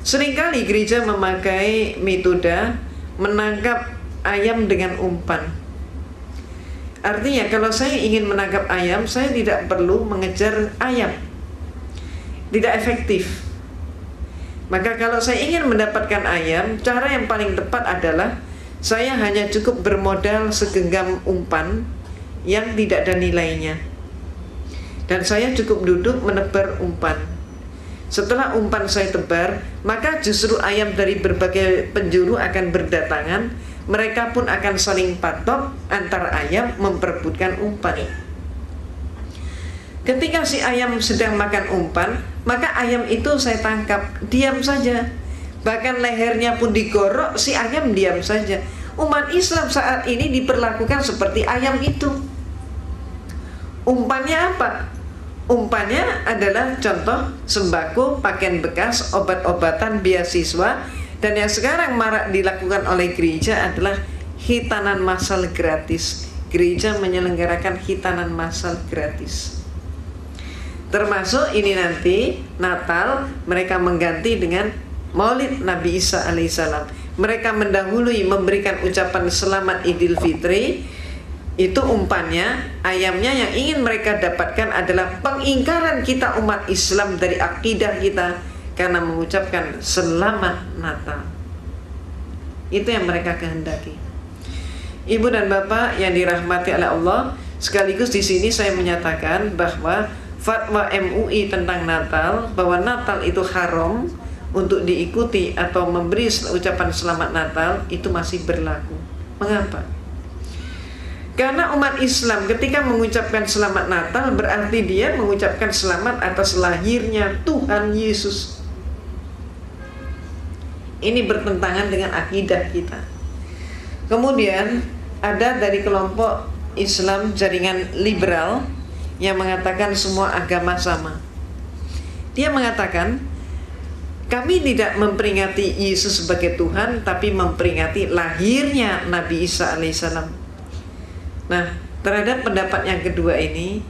Seringkali gereja memakai metode menangkap ayam dengan umpan. Artinya kalau saya ingin menangkap ayam, saya tidak perlu mengejar ayam. Tidak efektif. Maka kalau saya ingin mendapatkan ayam, cara yang paling tepat adalah saya hanya cukup bermodal segenggam umpan yang tidak ada nilainya. Dan saya cukup duduk menebar umpan. Setelah umpan saya tebar, maka justru ayam dari berbagai penjuru akan berdatangan. Mereka pun akan saling patok antar ayam memperebutkan umpan. Ketika si ayam sedang makan umpan, maka ayam itu saya tangkap, diam saja. Bahkan lehernya pun digorok, si ayam diam saja. Umat Islam saat ini diperlakukan seperti ayam itu. Umpannya apa? Umpannya adalah contoh sembako, pakaian bekas, obat-obatan, beasiswa. Dan yang sekarang marak dilakukan oleh gereja adalah hitanan massal gratis. Gereja menyelenggarakan hitanan massal gratis. Termasuk ini nanti Natal mereka mengganti dengan Maulid Nabi Isa alaihissalam. Mereka mendahului memberikan ucapan selamat Idul Fitri. Itu umpannya, ayamnya yang ingin mereka dapatkan adalah pengingkaran kita umat Islam dari akidah kita karena mengucapkan selamat Natal. Itu yang mereka kehendaki. Ibu dan bapak yang dirahmati oleh Allah, sekaligus di sini saya menyatakan bahwa fatwa MUI tentang Natal, bahwa Natal itu haram untuk diikuti atau memberi ucapan selamat Natal, itu masih berlaku. Mengapa? Karena umat Islam ketika mengucapkan selamat Natal berarti dia mengucapkan selamat atas lahirnya Tuhan Yesus. Ini bertentangan dengan akidah kita. Kemudian ada dari kelompok Islam jaringan liberal yang mengatakan semua agama sama. Dia mengatakan kami tidak memperingati Yesus sebagai Tuhan, tapi memperingati lahirnya Nabi Isa alaihissalam. Nah, terhadap pendapat yang kedua ini,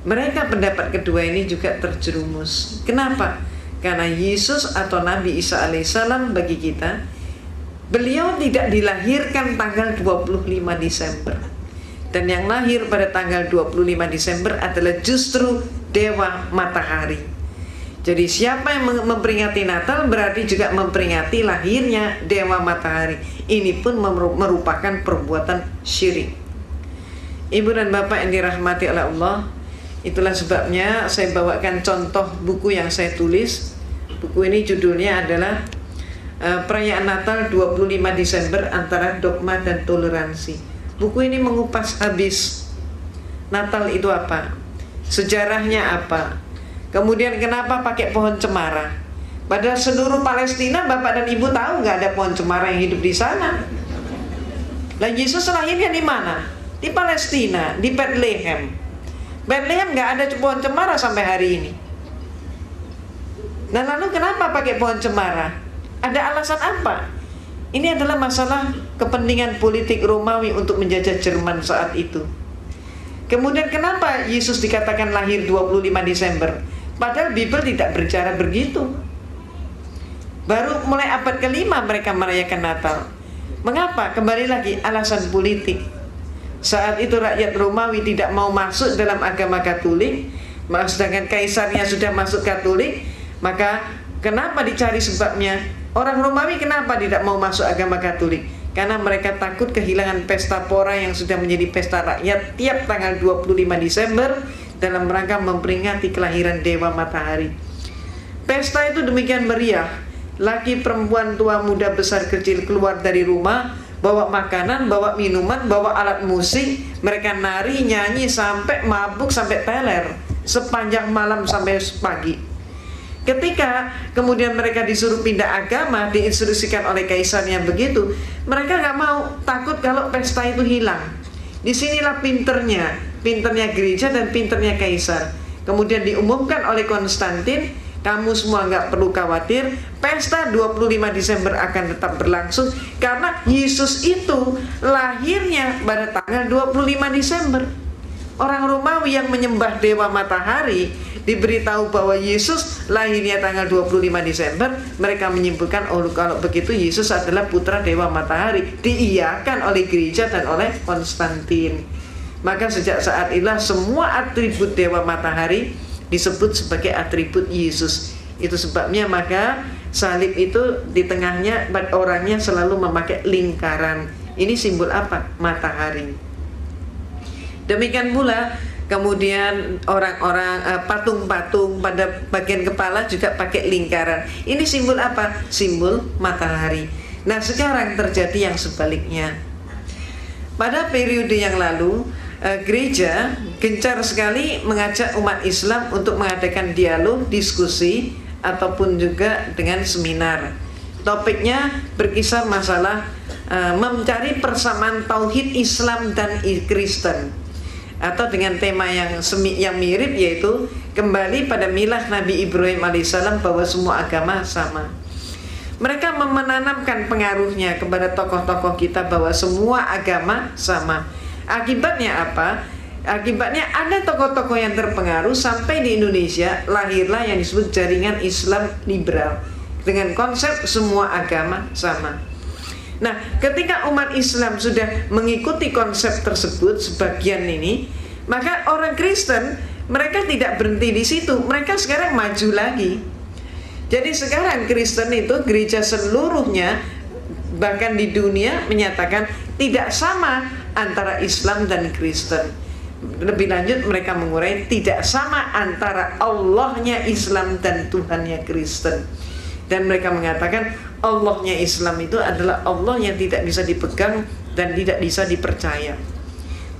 mereka pendapat kedua ini juga terjerumus. Kenapa? Karena Yesus atau Nabi Isa alaihissalam bagi kita, beliau tidak dilahirkan tanggal 25 Desember. Dan yang lahir pada tanggal 25 Desember adalah justru Dewa Matahari. Jadi siapa yang memperingati Natal berarti juga memperingati lahirnya Dewa Matahari. Ini pun merupakan perbuatan syirik. Ibu dan bapak yang dirahmati oleh Allah, itulah sebabnya saya bawakan contoh buku yang saya tulis. Buku ini judulnya adalah Perayaan Natal 25 Desember Antara Dogma dan Toleransi. Buku ini mengupas habis Natal itu apa, sejarahnya apa, kemudian kenapa pakai pohon cemara. Padahal seluruh Palestina bapak dan ibu tahu nggak ada pohon cemara yang hidup di sana. Lah Yesus lahirnya di mana? Di Palestina, di Bethlehem. Bethlehem nggak ada pohon cemara sampai hari ini. Nah lalu kenapa pakai pohon cemara? Ada alasan apa? Ini adalah masalah kepentingan politik Romawi untuk menjajah Jerman saat itu. Kemudian kenapa Yesus dikatakan lahir 25 Desember? Padahal Bible tidak berbicara begitu. Baru mulai abad ke-5 mereka merayakan Natal. Mengapa? Kembali lagi alasan politik. Saat itu rakyat Romawi tidak mau masuk dalam agama Katolik, sedangkan kaisarnya sudah masuk Katolik. Maka kenapa dicari sebabnya? Orang Romawi kenapa tidak mau masuk agama Katolik? Karena mereka takut kehilangan pesta pora yang sudah menjadi pesta rakyat tiap tanggal 25 Desember dalam rangka memperingati kelahiran Dewa Matahari. Pesta itu demikian meriah. Laki, perempuan, tua, muda, besar, kecil keluar dari rumah, bawa makanan, bawa minuman, bawa alat musik. Mereka nari, nyanyi sampai mabuk, sampai teler sepanjang malam sampai pagi. Ketika kemudian mereka disuruh pindah agama, diinstruksikan oleh kaisarnya begitu, mereka nggak mau, takut kalau pesta itu hilang. Disinilah pinternya gereja dan pinternya kaisar. Kemudian diumumkan oleh Konstantin, kamu semua nggak perlu khawatir, pesta 25 Desember akan tetap berlangsung karena Yesus itu lahirnya pada tanggal 25 Desember. Orang Romawi yang menyembah Dewa Matahari diberitahu bahwa Yesus lahirnya tanggal 25 Desember, mereka menyimpulkan, oh kalau begitu Yesus adalah putra Dewa Matahari, diiyakan oleh gereja dan oleh Konstantin. Maka sejak saat itulah semua atribut Dewa Matahari disebut sebagai atribut Yesus. Itu sebabnya maka salib itu di tengahnya orangnya selalu memakai lingkaran. Ini simbol apa? Matahari. Demikian pula kemudian orang-orang patung-patung pada bagian kepala juga pakai lingkaran. Ini simbol apa? Simbol matahari. Nah, sekarang terjadi yang sebaliknya. Pada periode yang lalu, gereja gencar sekali mengajak umat Islam untuk mengadakan dialog, diskusi, ataupun juga dengan seminar. Topiknya berkisar masalah mencari persamaan tauhid Islam dan Kristen, atau dengan tema yang mirip, yaitu kembali pada milah Nabi Ibrahim alaihissalam bahwa semua agama sama. Mereka menanamkan pengaruhnya kepada tokoh-tokoh kita bahwa semua agama sama. Akibatnya apa? Akibatnya ada tokoh-tokoh yang terpengaruh sampai di Indonesia lahirlah yang disebut jaringan Islam liberal dengan konsep semua agama sama. Nah, ketika umat Islam sudah mengikuti konsep tersebut sebagian ini, maka orang Kristen mereka tidak berhenti di situ, mereka sekarang maju lagi. Jadi sekarang Kristen itu gereja seluruhnya bahkan di dunia menyatakan tidak sama antara Islam dan Kristen. Lebih lanjut mereka mengurai tidak sama antara Allahnya Islam dan Tuhannya Kristen. Dan mereka mengatakan Allahnya Islam itu adalah Allah yang tidak bisa dipegang dan tidak bisa dipercaya.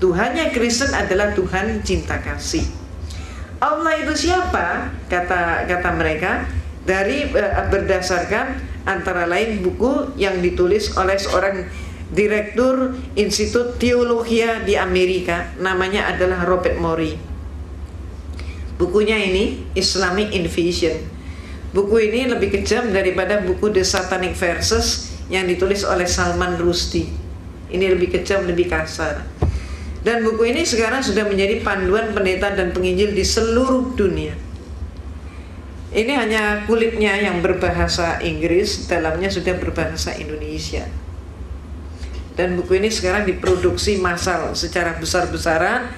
Tuhannya Kristen adalah Tuhan cinta kasih. Allah itu siapa? Kata mereka dari berdasarkan antara lain buku yang ditulis oleh seorang direktur Institut Teologia di Amerika, namanya adalah Robert Morey. Bukunya ini Islamic Invasion. Buku ini lebih kejam daripada buku The Satanic Verses yang ditulis oleh Salman Rushdie. Ini lebih kejam, lebih kasar. Dan buku ini sekarang sudah menjadi panduan pendeta dan penginjil di seluruh dunia. Ini hanya kulitnya yang berbahasa Inggris, dalamnya sudah berbahasa Indonesia. Dan buku ini sekarang diproduksi massal secara besar-besaran.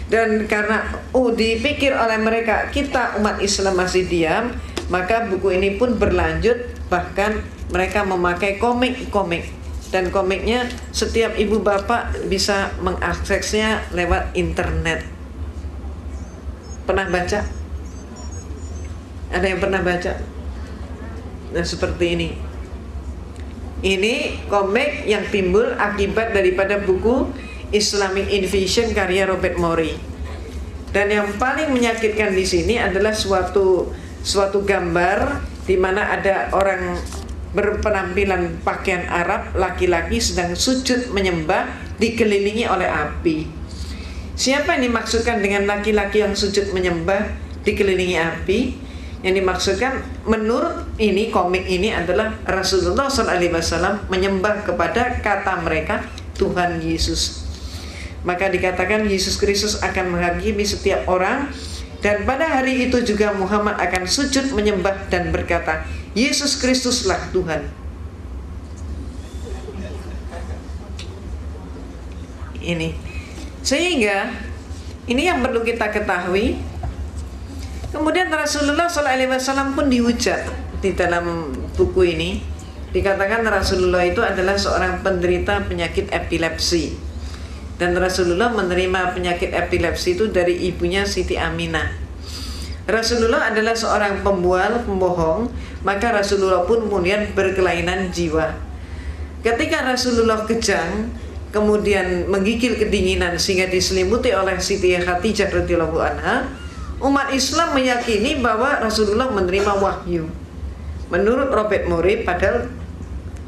Dan karena dipikir oleh mereka kita umat Islam masih diam, maka buku ini pun berlanjut, bahkan mereka memakai komik-komik. Dan komiknya setiap ibu bapak bisa mengaksesnya lewat internet. Pernah baca? Ada yang pernah baca? Nah, seperti ini. Ini komik yang timbul akibat daripada buku Islamic Invasion karya Robert Morey. Dan yang paling menyakitkan di sini adalah suatu gambar di mana ada orang berpenampilan pakaian Arab, laki-laki sedang sujud menyembah dikelilingi oleh api. Siapa yang dimaksudkan dengan laki-laki yang sujud menyembah dikelilingi api? Yang dimaksudkan menurut ini komik ini adalah Rasulullah SAW menyembah kepada kata mereka Tuhan Yesus. Maka dikatakan Yesus Kristus akan menghakimi setiap orang. Dan pada hari itu juga Muhammad akan sujud menyembah dan berkata, Yesus Kristuslah Tuhan. Ini. Sehingga ini yang perlu kita ketahui. Kemudian Rasulullah SAW pun dihujat di dalam buku ini. Dikatakan Rasulullah itu adalah seorang penderita penyakit epilepsi. Dan Rasulullah menerima penyakit epilepsi itu dari ibunya Siti Aminah. Rasulullah adalah seorang pembual, pembohong, maka Rasulullah pun kemudian berkelainan jiwa. Ketika Rasulullah kejang, kemudian menggigil kedinginan sehingga diselimuti oleh Siti Khadijah radhiyallahu anha, umat Islam meyakini bahwa Rasulullah menerima wahyu. Menurut Robert Morey, padahal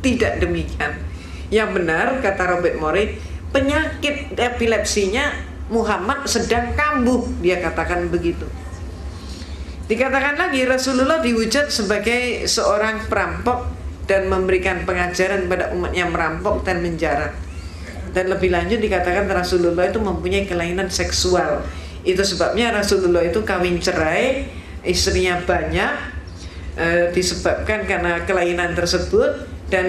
tidak demikian. Yang benar, kata Robert Morey, penyakit epilepsinya Muhammad sedang kambuh, dia katakan begitu. Dikatakan lagi Rasulullah dihujat sebagai seorang perampok dan memberikan pengajaran pada umatnya merampok dan menjarah. Dan lebih lanjut dikatakan Rasulullah itu mempunyai kelainan seksual. Itu sebabnya Rasulullah itu kawin cerai, istrinya banyak, disebabkan karena kelainan tersebut. Dan